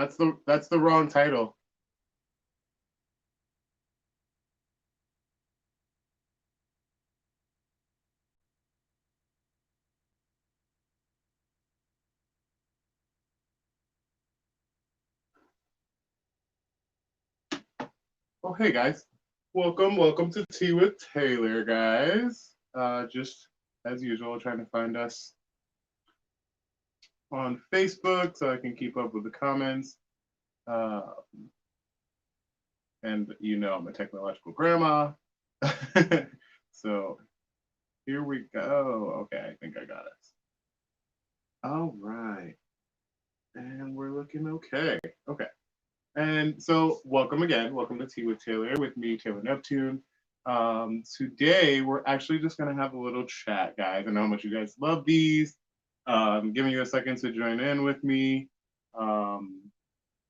That's the wrong title. Oh, hey guys. Welcome to Tea with Taylor, guys. Just as usual, trying to find us on Facebook so I can keep up with the comments. Uh, and I'm a technological grandma. So here we go. Okay, I think I got it. All right. And we're looking okay. Okay. And so, welcome again. Welcome to Tea with Taylor with me, Taylor Neptune. Today, we're actually just going to have a little chat, guys. I know how much you guys love these. Giving you a second to join in with me. Um,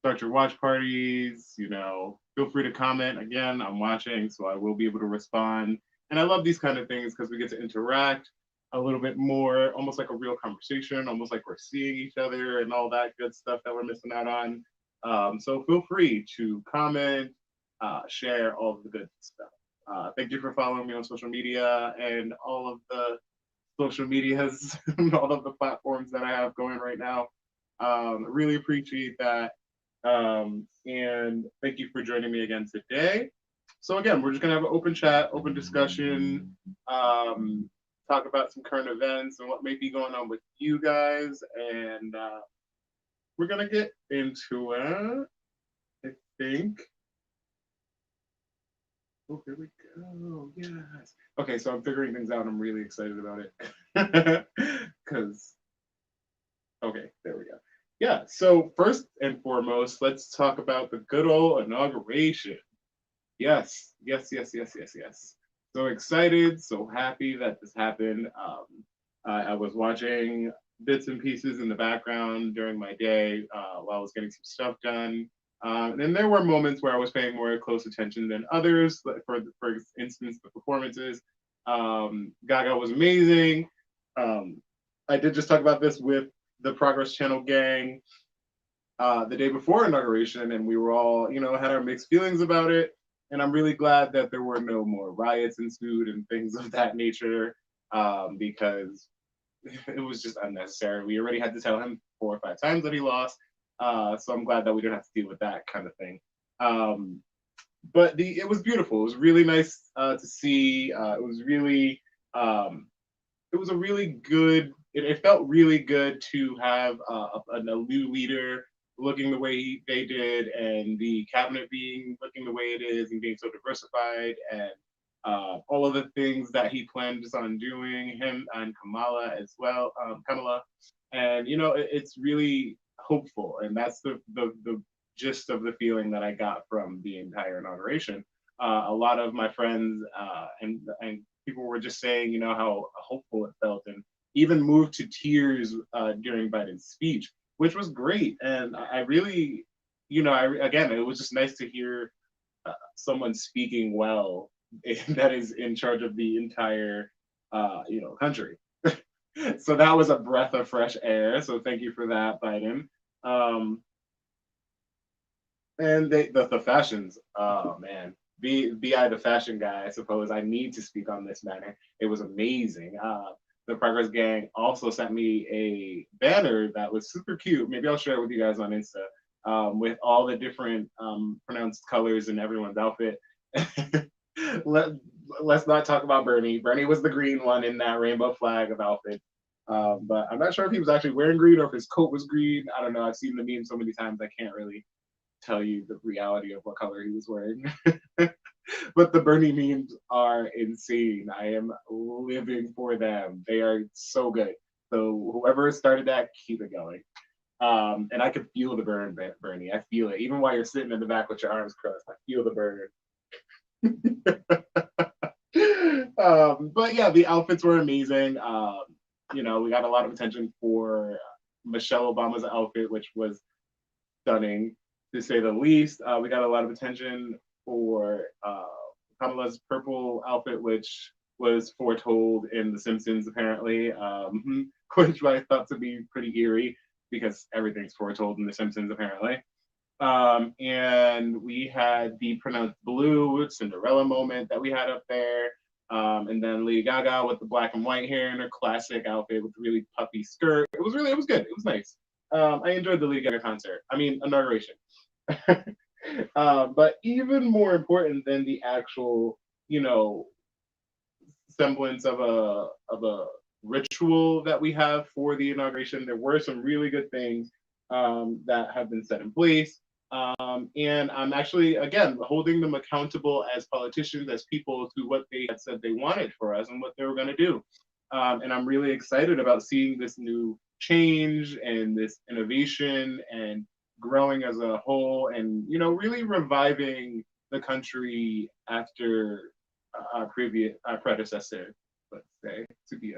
Start your watch parties. Feel free to comment. Again, I'm watching, so I will be able to respond. And I love these kind of things because we get to interact a little bit more, almost like a real conversation, almost like we're seeing each other and all that good stuff that we're missing out on. So feel free to comment, share all of the good stuff. Thank you for following me on social media and all of the social medias, all of the platforms that I have going right now. Really appreciate that. And thank you for joining me again today. So again, we're just gonna have an open chat, open discussion, talk about some current events and what may be going on with you guys, and we're gonna get into it. I think. Oh, here we go. Yes. Okay, so I'm figuring things out. I'm really excited about it because. Okay, there we go. Yeah. So first and foremost, let's talk about the good old inauguration. Yes, yes, yes, yes, yes, yes. So excited, so happy that this happened. I was watching bits and pieces in the background during my day while I was getting some stuff done. And there were moments where I was paying more close attention than others. For instance, the performances. Gaga was amazing. Um, I did just talk about this with the Progress Channel gang the day before inauguration, and we were all, had our mixed feelings about it. And I'm really glad that there were no more riots ensued and things of that nature, because it was just unnecessary. We already had to tell him 4 or 5 times that he lost, so I'm glad that we didn't have to deal with that kind of thing. But it was beautiful. It was really nice to see. It was a really good. It felt really good to have a new leader looking the way they did, and the cabinet being looking the way it is, and being so diversified, and all of the things that he plans on doing, him and Kamala as well, Kamala, and it's really hopeful, and that's the gist of the feeling that I got from the entire inauguration. A lot of my friends and people were just saying, how hopeful it felt, and even moved to tears during Biden's speech, which was great. And I really, again, it was just nice to hear someone speaking well that is in charge of the entire, country. So that was a breath of fresh air. So thank you for that, Biden. Um, and the fashions, oh man, Bi the fashion guy, I suppose I need to speak on this matter. It was amazing. The Progress Gang also sent me a banner that was super cute. Maybe I'll share it with you guys on Insta, with all the different pronounced colors in everyone's outfit. Let's not talk about Bernie. Bernie was the green one in that rainbow flag of outfit. But I'm not sure if he was actually wearing green or if his coat was green. I don't know. I've seen the meme so many times I can't really tell you the reality of what color he was wearing. But the Bernie memes are insane. I am living for them. They are so good. So whoever started that, keep it going. And I could feel the burn, Bernie. I feel it. Even while you're sitting in the back with your arms crossed, I feel the burn. But yeah, the outfits were amazing. We got a lot of attention for Michelle Obama's outfit, which was stunning to say the least. We got a lot of attention for Kamala's purple outfit, which was foretold in The Simpsons, apparently, which I thought to be pretty eerie because everything's foretold in The Simpsons, apparently. And we had the pronounced blue Cinderella moment that we had up there. And then Lady Gaga with the black and white hair in her classic outfit with really puffy skirt. It was good. It was nice. I enjoyed the Lady Gaga concert. I mean, inauguration. But even more important than the actual, you know, semblance of a ritual that we have for the inauguration, there were some really good things that have been set in place. And I'm actually, again, holding them accountable as politicians, as people, to what they had said they wanted for us and what they were going to do. And I'm really excited about seeing this new change and this innovation and growing as a whole, and really reviving the country after our previous our predecessor, let's say, to be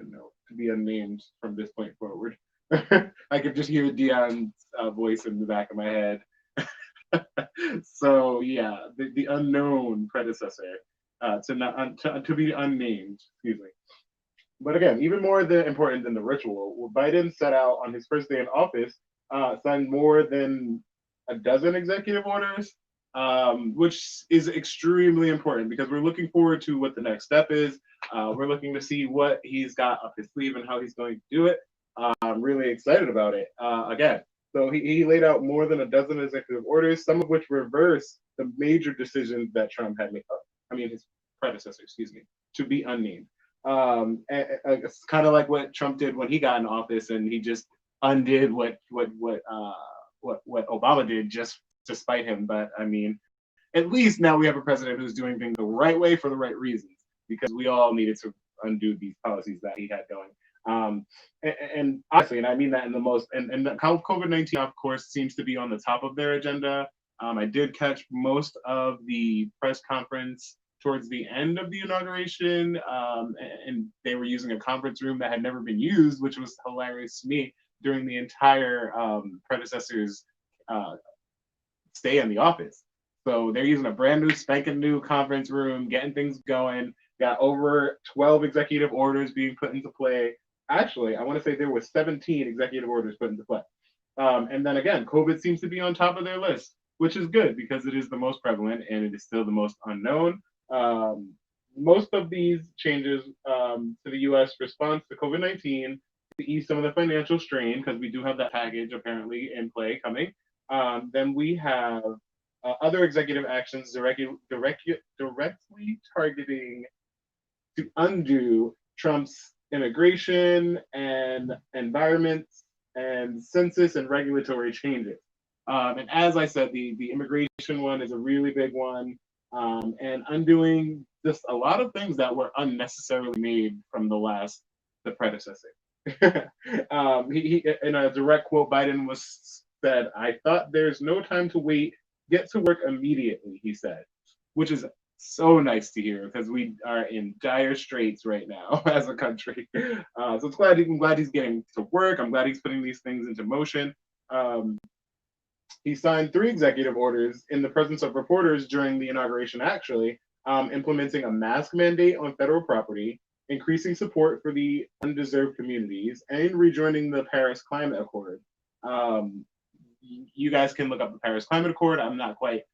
unnamed from this point forward. I could just hear Dion's voice in the back of my head. So yeah, the unknown predecessor, to be unnamed. Excuse me. But again, even more important than the ritual, Biden set out on his first day in office, signed more than a dozen executive orders, which is extremely important because we're looking forward to what the next step is. We're looking to see what he's got up his sleeve and how he's going to do it. I'm really excited about it. Again, so he laid out more than a dozen executive orders, some of which reverse the major decisions that Trump had made. I mean, his predecessor, excuse me, to be unnamed. It's kind of like what Trump did when he got in office, and he just undid what Obama did just to spite him. But I mean, at least now we have a president who's doing things the right way for the right reasons, because we all needed to undo these policies that he had going. And honestly, and I mean that in the most, and COVID-19, of course, seems to be on the top of their agenda. I did catch most of the press conference towards the end of the inauguration, and they were using a conference room that had never been used, which was hilarious to me during the entire predecessor's stay in the office. So they're using a brand new, spanking new conference room, getting things going. Got over 12 executive orders being put into play. Actually, I want to say there were 17 executive orders put into play. And then again, COVID seems to be on top of their list, which is good because it is the most prevalent and it is still the most unknown. Most of these changes to the US response to COVID-19 to ease some of the financial strain, because we do have that package apparently in play coming. Then we have other executive actions directly targeting to undo Trump's immigration and environment and census and regulatory changes. And as I said, the immigration one is a really big one, and undoing just a lot of things that were unnecessarily made from the predecessor. He, in a direct quote, Biden was said, "I thought there's no time to wait. Get to work immediately," he said, which is so nice to hear because we are in dire straits right now as a country. So I'm glad he's getting to work. I'm glad he's putting these things into motion. He signed 3 executive orders in the presence of reporters during the inauguration, actually, implementing a mask mandate on federal property, increasing support for the undeserved communities, and rejoining the Paris Climate Accord. You guys can look up the Paris Climate Accord. I'm not quite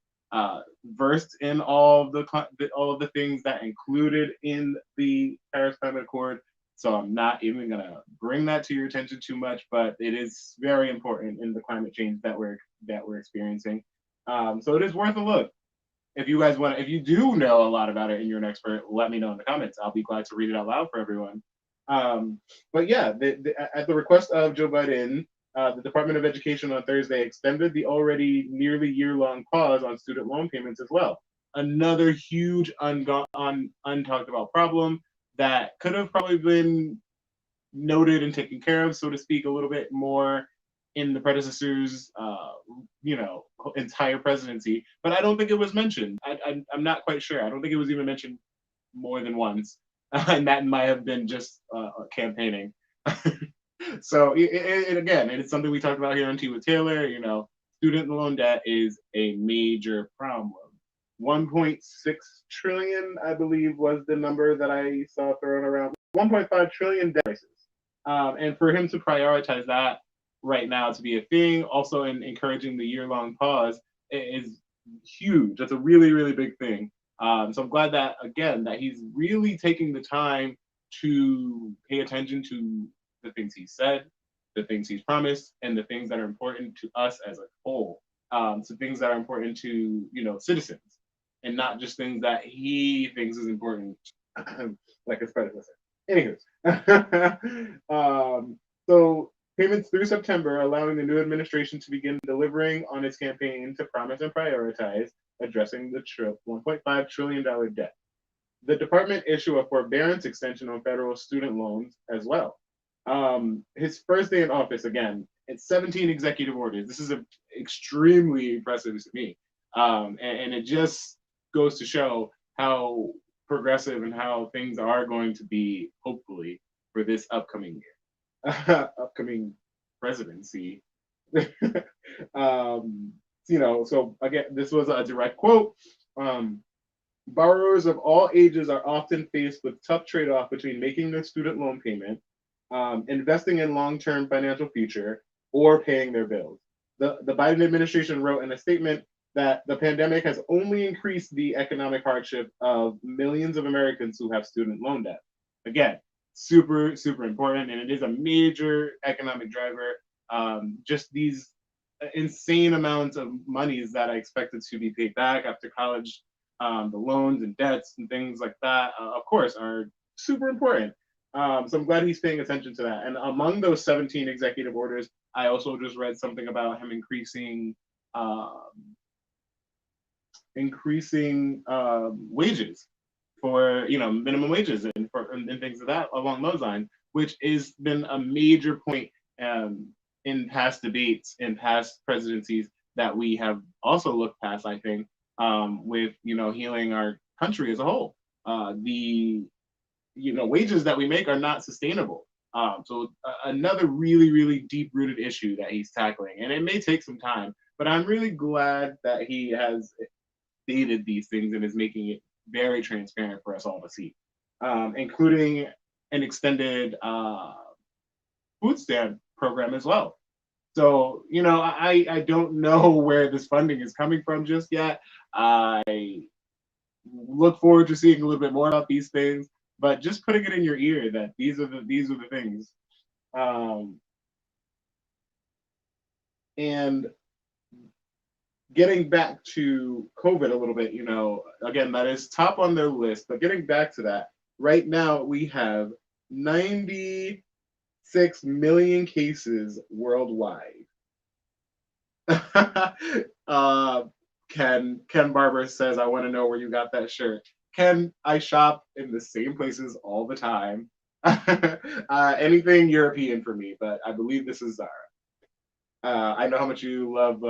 versed in all of the things that included in the Paris Climate Accord, so I'm not even gonna bring that to your attention too much. But it is very important in the climate change that we're experiencing. So it is worth a look. If you do know a lot about it and you're an expert, let me know in the comments. I'll be glad to read it out loud for everyone. But yeah, at the request of Joe Biden, the Department of Education on Thursday extended the already nearly year-long pause on student loan payments as well. Another huge untalked about problem that could have probably been noted and taken care of, so to speak, a little bit more in the predecessor's, entire presidency. But I don't think it was mentioned. I'm not quite sure. I don't think it was even mentioned more than once, and that might have been just campaigning. So again, it's something we talked about here on Tea with Taylor. Student loan debt is a major problem. 1.6 trillion, I believe, was the number that I saw thrown around. 1.5 trillion debt crisis. And for him to prioritize that right now to be a thing, also in encouraging the year-long pause, is huge. That's a really, really big thing. So I'm glad that again that he's really taking the time to pay attention to the things he said, the things he's promised, and the things that are important to us as a whole. So things that are important to citizens, and not just things that he thinks is important, like his predecessor. Anywho, so payments through September, allowing the new administration to begin delivering on its campaign to promise and prioritize addressing the $1.5 trillion debt. The department issued a forbearance extension on federal student loans as well. His first day in office, again, it's 17 executive orders. This is extremely impressive to me. And it just goes to show how progressive and how things are going to be, hopefully, for this upcoming year, upcoming presidency. So again, this was a direct quote. Borrowers of all ages are often faced with tough trade-off between making their student loan payment, investing in long-term financial future, or paying their bills. The Biden administration wrote in a statement that the pandemic has only increased the economic hardship of millions of Americans who have student loan debt. Again, super, super important, and it is a major economic driver. Just these insane amounts of monies that I expected to be paid back after college, the loans and debts and things like that, of course, are super important. So I'm glad he's paying attention to that. And among those 17 executive orders, I also just read something about him increasing wages for minimum wages and things of that along those lines, which has been a major point in past debates in past presidencies that we have also looked past, I think, with healing our country as a whole. The wages that we make are not sustainable. So another really, really deep-rooted issue that he's tackling, and it may take some time, but I'm really glad that he has stated these things and is making it very transparent for us all to see, including an extended food stamp program as well. So, I don't know where this funding is coming from just yet. I look forward to seeing a little bit more about these things, but just putting it in your ear that these are the things. And getting back to COVID a little bit, again, that is top on their list, but getting back to that, right now we have 96 million cases worldwide. Ken Barber says, I want to know where you got that shirt. Ken, I shop in the same places all the time. Anything European for me, but I believe this is Zara. I know how much you love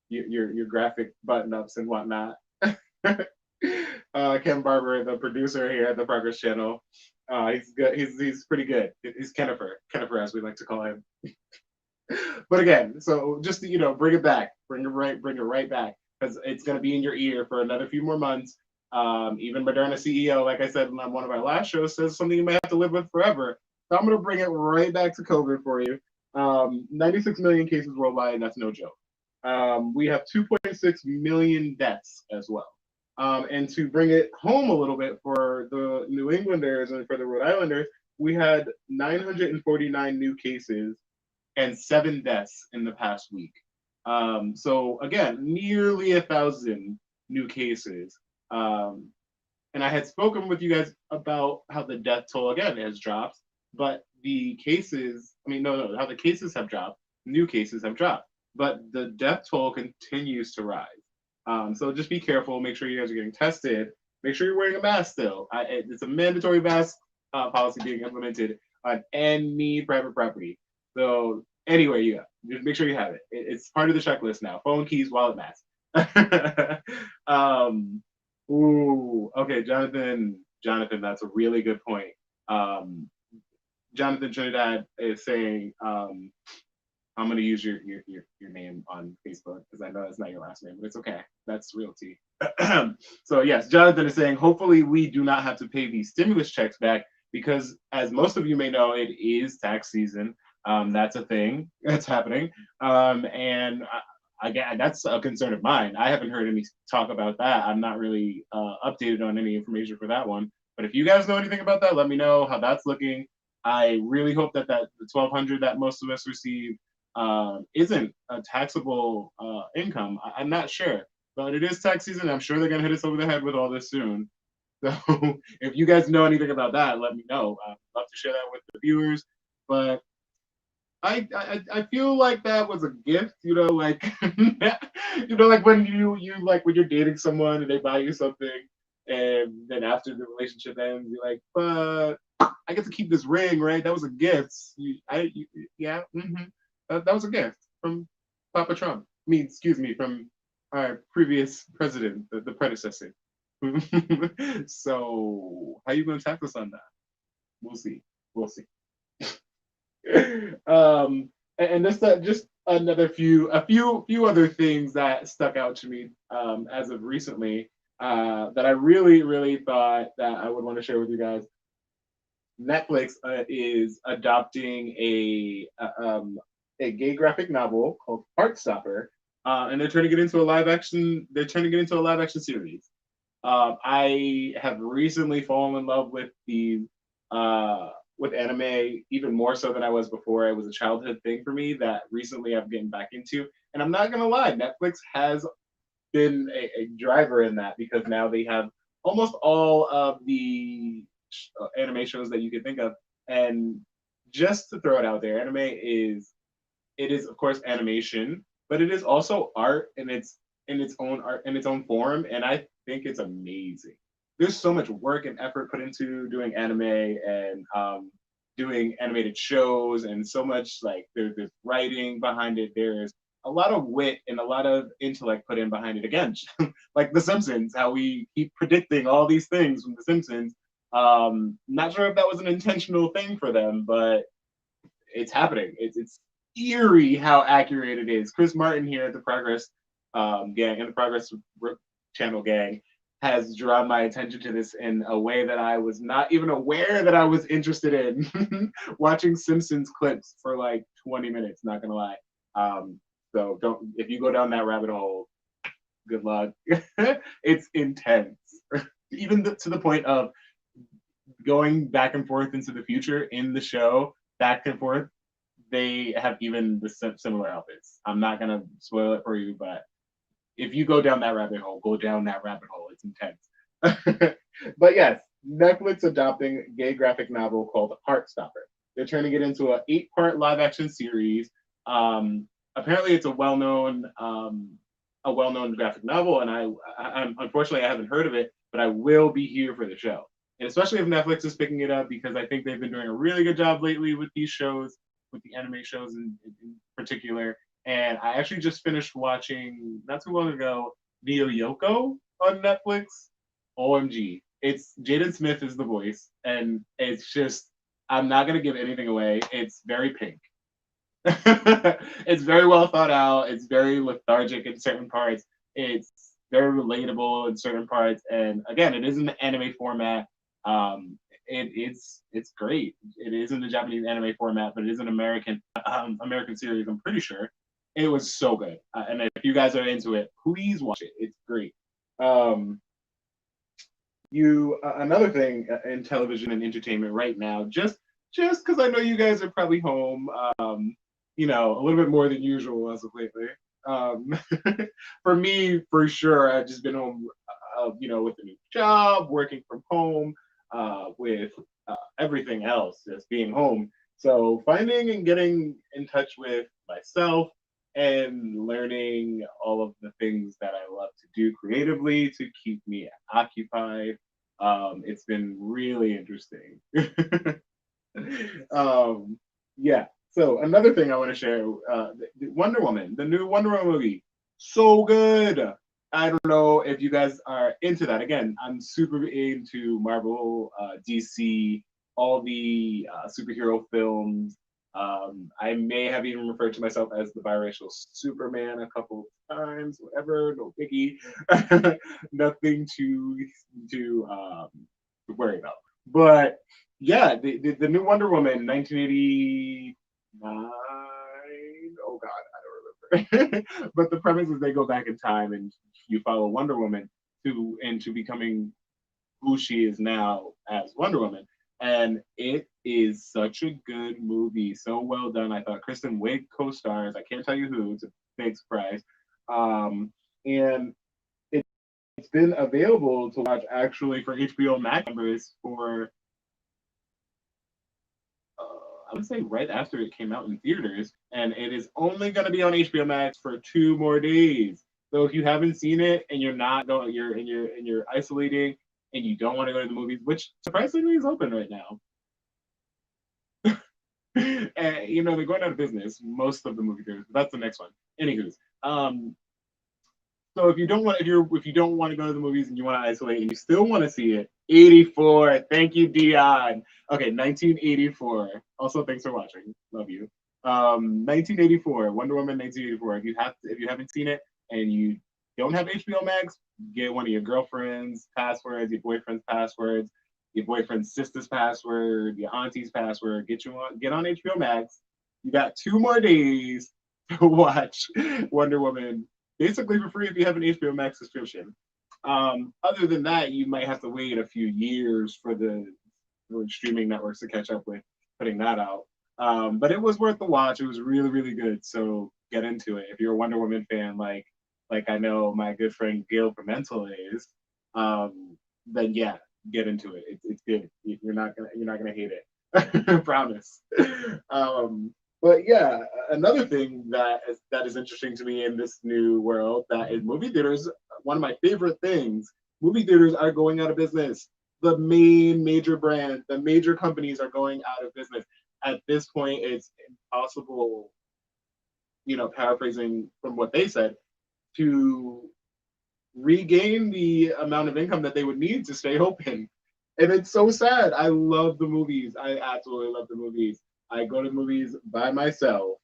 your graphic button-ups and whatnot. Ken Barber, the producer here at the Progress Channel, he's good. He's pretty good. He's Kennifer, as we like to call him. But again, so just to, bring it right back, because it's going to be in your ear for another few more months. Even Moderna CEO, like I said on one of our last shows, says something you may have to live with forever. So I'm going to bring it right back to COVID for you. 96 million cases worldwide, and that's no joke. We have 2.6 million deaths as well. And to bring it home a little bit for the New Englanders and for the Rhode Islanders, we had 949 new cases and 7 deaths in the past week. So again, nearly 1,000 new cases. And I had spoken with you guys about how the death toll again has dropped, but the cases, how the cases have dropped, new cases have dropped, but the death toll continues to rise. So just be careful, make sure you guys are getting tested, make sure you're wearing a mask still. It's a mandatory mask policy being implemented on any private property. So anywhere you go, just make sure you have it. It's part of the checklist now. Phone, keys, wallet, mask. Okay, Jonathan, that's a really good point. Jonathan Trinidad is saying, I'm going to use your name on Facebook because I know that's not your last name, but it's okay. That's realty. So yes, Jonathan is saying, hopefully we do not have to pay these stimulus checks back because, as most of you may know, it is tax season. That's a thing that's happening. And again, that's a concern of mine. I haven't heard any talk about that. I'm not really updated on any information for that one. But if you guys know anything about that, let me know how that's looking. I really hope that the 1,200 that most of us receive isn't a taxable income. I'm not sure, but it is tax season. I'm sure they're gonna hit us over the head with all this soon. So if you guys know anything about that, let me know. I'd love to share that with the viewers. But I feel like that was a gift, you know, like like when you like when you're dating someone and they buy you something, and then after the relationship ends, you're like, but I get to keep this ring, right? That was a gift. Yeah, that was a gift from Papa Trump. I mean, excuse me, from our previous president, the predecessor. So how you gonna tackle us on that? We'll see. We'll see. And just another few other things that stuck out to me as of recently that I really thought that I would want to share with you guys. Netflix is adopting a gay graphic novel called Heartstopper, and they're turning it into a live action. They're turning it into a live action series. I have recently fallen in love with anime even more so than I was before. It was a childhood thing for me that recently I've getting back into. And I'm not gonna lie, Netflix has been a driver in that because now they have almost all of the anime shows that you can think of. And just to throw it out there, anime is it is of course animation, but it is also art in its own art in its own form, and I think it's amazing. There's so much work and effort put into doing anime and doing animated shows, and so much like there's writing behind it. There's a lot of wit and a lot of intellect put in behind it. Again, like The Simpsons, how we keep predicting all these things from The Simpsons. Not sure if that was an intentional thing for them, but it's happening. It's eerie how accurate it is. Chris Martin here at the Progress gang and the Progress Channel gang has drawn my attention to this in a way that I was not even aware that I was interested in. Watching Simpsons clips for like 20 minutes, not gonna lie. So don't if you go down that rabbit hole, good luck. It's intense, even to the point of going back and forth into the future in the show, back and forth. They have even the similar outfits. I'm not gonna spoil it for you, but if you go down that rabbit hole, go down that rabbit hole. It's intense. But yes, Netflix adopting gay graphic novel called Heartstopper. They're turning it into an 8-part live action series. Apparently, it's a well-known graphic novel, and I'm unfortunately I haven't heard of it, but I will be here for the show. And especially if Netflix is picking it up because I think they've been doing a really good job lately with these shows, with the anime shows in particular. And I actually just finished watching not too long ago Neo Yoko on Netflix. OMG. It's Jaden Smith is the voice, and it's just I'm not gonna give anything away. It's very pink. It's very well thought out. It's very lethargic in certain parts. It's very relatable in certain parts. And again, it is in the anime format. It's great. It is in the Japanese anime format, but it is an American series. I'm pretty sure. It was so good, and if you guys are into it, please watch it. It's great. Um, you another thing in television and entertainment right now, just because I know you guys are probably home, a little bit more than usual as of lately. Um, for me, for sure, I've just been home, with a new job, working from home, with everything else, just being home. So finding and getting in touch with myself and learning all of the things that I love to do creatively to keep me occupied. It's been really interesting. Yeah. So another thing I want to share, Wonder Woman, the new Wonder Woman movie, so good. I don't know if you guys are into that. Again, I'm super into Marvel, DC, all the superhero films. I may have even referred to myself as the biracial Superman a couple of times, whatever, no biggie. Nothing to worry about. But yeah, the new Wonder Woman, 1989. Oh God, I don't remember. but the premise is they go back in time and you follow Wonder Woman into becoming who she is now as Wonder Woman. And it is such a good movie, so well done. I thought Kristen Wiig co-stars. I can't tell you who. It's a big surprise. And it's been available to watch actually for HBO Max members for I would say right after it came out in theaters, and it is only going to be on HBO Max for 2 more days. So if you haven't seen it and you're not going, you're isolating and you don't want to go to the movies, which surprisingly is open right now. And they're going out of business, most of the movie theaters. But that's the next one. Anywho's, so if you don't want to go to the movies and you want to isolate and you still want to see it, 84. Thank you, Dion. Okay, 1984. Also, thanks for watching. Love you. 1984, Wonder Woman, 1984. If you haven't seen it and you don't have HBO Max, get one of your girlfriend's passwords, your boyfriend's passwords, your boyfriend's sister's password, your auntie's password. Get on HBO Max. You got 2 more days to watch Wonder Woman basically for free if you have an HBO Max subscription. Other than that, you might have to wait a few years for the streaming networks to catch up with putting that out. But it was worth the watch. It was really, really good. So get into it. If you're a Wonder Woman fan, like I know my good friend Gail Pimentel is, then yeah, get into it. It's good. You're not gonna hate it. I promise. But yeah, another thing that is interesting to me in this new world that is movie theaters. One of my favorite things: movie theaters are going out of business. The main major brands, the major companies are going out of business. At this point, it's impossible, paraphrasing from what they said, to regain the amount of income that they would need to stay open. And it's so sad. I love the movies. I absolutely love the movies. I go to movies by myself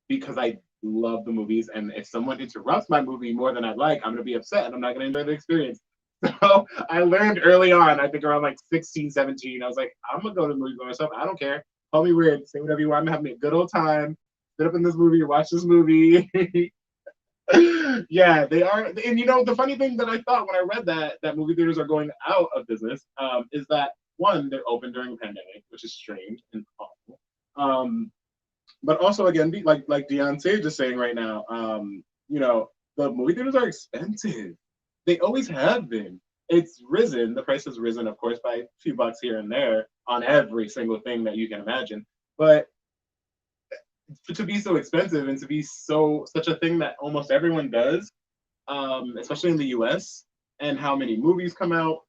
because I love the movies. And if someone interrupts my movie more than I'd like, I'm going to be upset and I'm not going to enjoy the experience. So I learned early on, I think around like 16, 17, I was like, I'm going to go to the movies by myself. I don't care. Call me weird. Say whatever you want. I'm having a good old time. Sit up in this movie, watch this movie. Yeah, they are. And the funny thing that I thought when I read that movie theaters are going out of business is that one, they're open during a pandemic, which is strange and awful. But also again, like Dion Sage is saying right now, the movie theaters are expensive. They always have been. It's risen. The price has risen, of course, by a few bucks here and there on every single thing that you can imagine. But to be so expensive and to be such a thing that almost everyone does, especially in the US, and how many movies come out,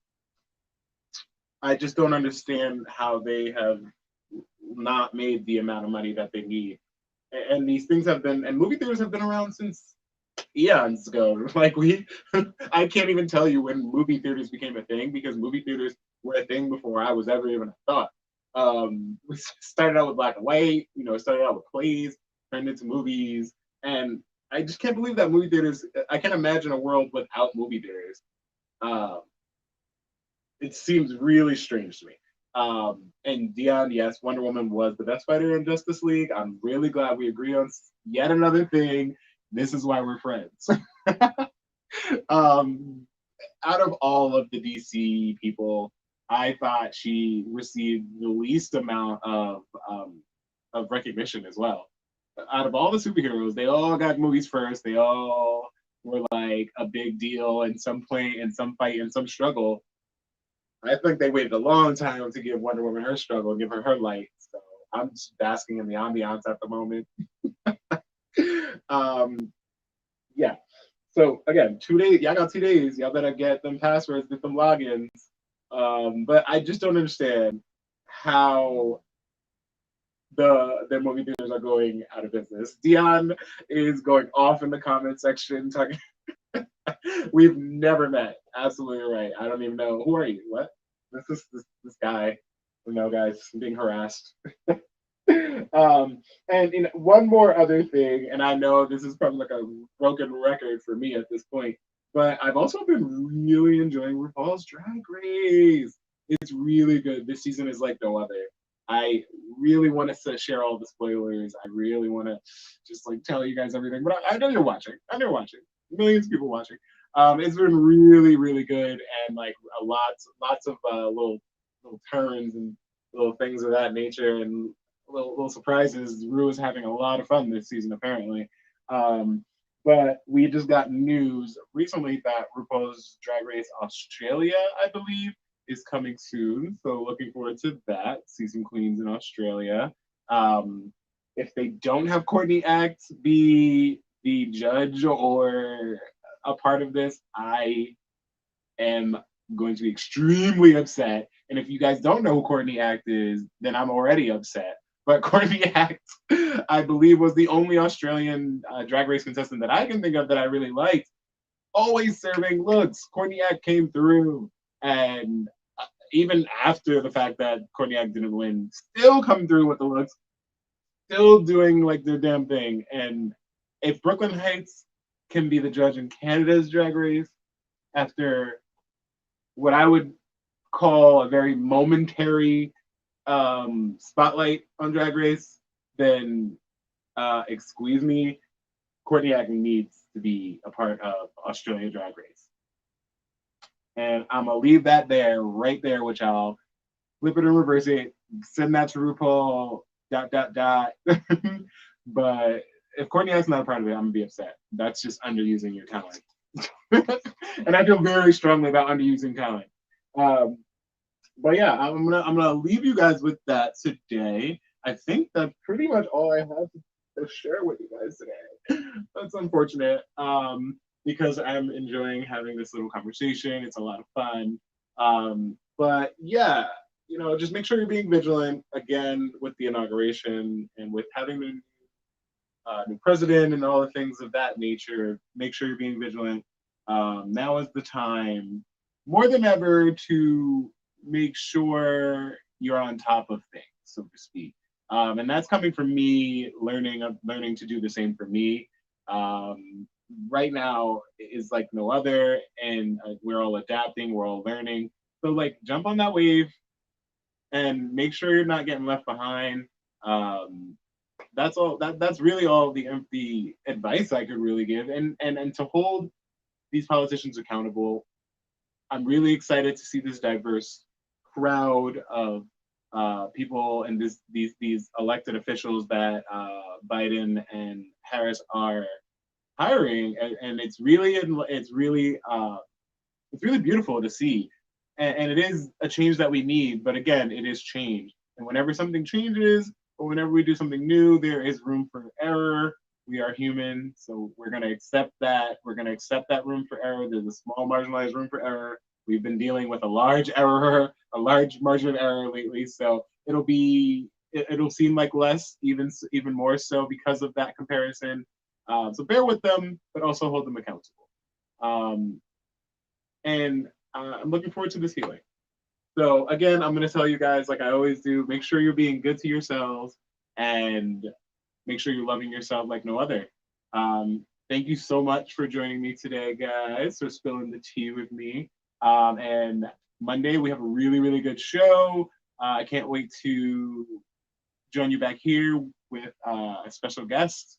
I just don't understand how they have not made the amount of money that they need. And these things and movie theaters have been around since eons ago. I can't even tell you when movie theaters became a thing because movie theaters were a thing before I was ever even a thought. We started out with black and white, started out with plays, turned into movies, and I just can't believe that movie theaters. I can't imagine a world without movie theaters. It seems really strange to me. And Dion, yes, Wonder Woman was the best fighter in Justice League. I'm really glad we agree on yet another thing. This is why we're friends. Out of all of the DC people, I thought she received the least amount of recognition as well. Out of all the superheroes, they all got movies first. They all were like a big deal in some point, in some fight, in some struggle. I think they waited a long time to give Wonder Woman her struggle, give her light. So I'm just basking in the ambiance at the moment. Yeah. So again, 2 days. Y'all got 2 days. Y'all better get them passwords, get them logins. But I just don't understand how the movie theaters are going out of business. Dion is going off in the comment section talking. We've never met. Absolutely right. I don't even know. Who are you? What? This guy. No, guys, I'm being harassed. And one more other thing, and I know this is probably like a broken record for me at this point, but I've also been really enjoying RuPaul's Drag Race. It's really good. This season is like no other. I really want to share all the spoilers. I really want to just like tell you guys everything. But I know you're watching. I know you're watching. Millions of people watching. It's been really, really good, and like lots of little turns and little things of that nature, and little surprises. Rue is having a lot of fun this season, apparently. Um, but we just got news recently that RuPaul's Drag Race Australia, I believe, is coming soon. So looking forward to that. See some queens in Australia. Um, if they don't have Courtney Act be the judge or a part of this, I am going to be extremely upset. And if you guys don't know who Courtney Act is, then I'm already upset. But Courtney Act, I believe, was the only Australian drag race contestant that I can think of that I really liked. Always serving looks. Courtney Act came through, and even after the fact that Courtney Act didn't win, still come through with the looks, still doing like their damn thing. And if Brooklyn Heights can be the judge in Canada's drag race after what I would call a very momentary spotlight on Drag Race, then excuse me, Courtney Act needs to be a part of Australia Drag Race. And I'm gonna leave that there, right there, with y'all. Flip it and reverse it. Send that to RuPaul. Dot dot dot. But if Courtney Act's not a part of it, I'm gonna be upset. That's just underusing your talent. And I feel very strongly about underusing talent. Um, but yeah, I'm gonna leave you guys with that today. I think that's pretty much all I have to share with you guys today. That's unfortunate, because I'm enjoying having this little conversation. It's a lot of fun. But yeah, just make sure you're being vigilant again with the inauguration and with having the new president and all the things of that nature. Make sure you're being vigilant. Now is the time, more than ever, to make sure you're on top of things, so to speak. And that's coming from me learning to do the same for me. Right now is like no other, and we're all adapting, we're all learning. So like jump on that wave and make sure you're not getting left behind. Um, that's all. That's really all the advice I could really give, and to hold these politicians accountable. I'm really excited to see this diverse crowd of people and these elected officials that Biden and Harris are hiring, and it's really beautiful to see, and it is a change that we need. But again, it is change, and whenever something changes or whenever we do something new, there is room for error. We are human, so we're going to accept that. We're going to accept that room for error. There's a small marginalized room for error. We've been dealing with a large error, a large margin of error lately, so it'll seem like less, even more so because of that comparison. So bear with them, but also hold them accountable. Um, and I'm looking forward to this healing. So again, I'm going to tell you guys, like I always do, make sure you're being good to yourselves and make sure you're loving yourself like no other. Thank you so much for joining me today, guys, for spilling the tea with me. And Monday, we have a really, really good show. I can't wait to join you back here with a special guest.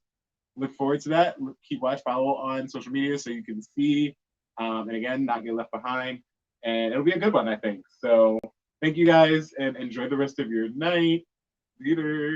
Look forward to that. Keep watch, follow on social media so you can see. And again, not get left behind. And it'll be a good one, I think. So thank you guys and enjoy the rest of your night. Later.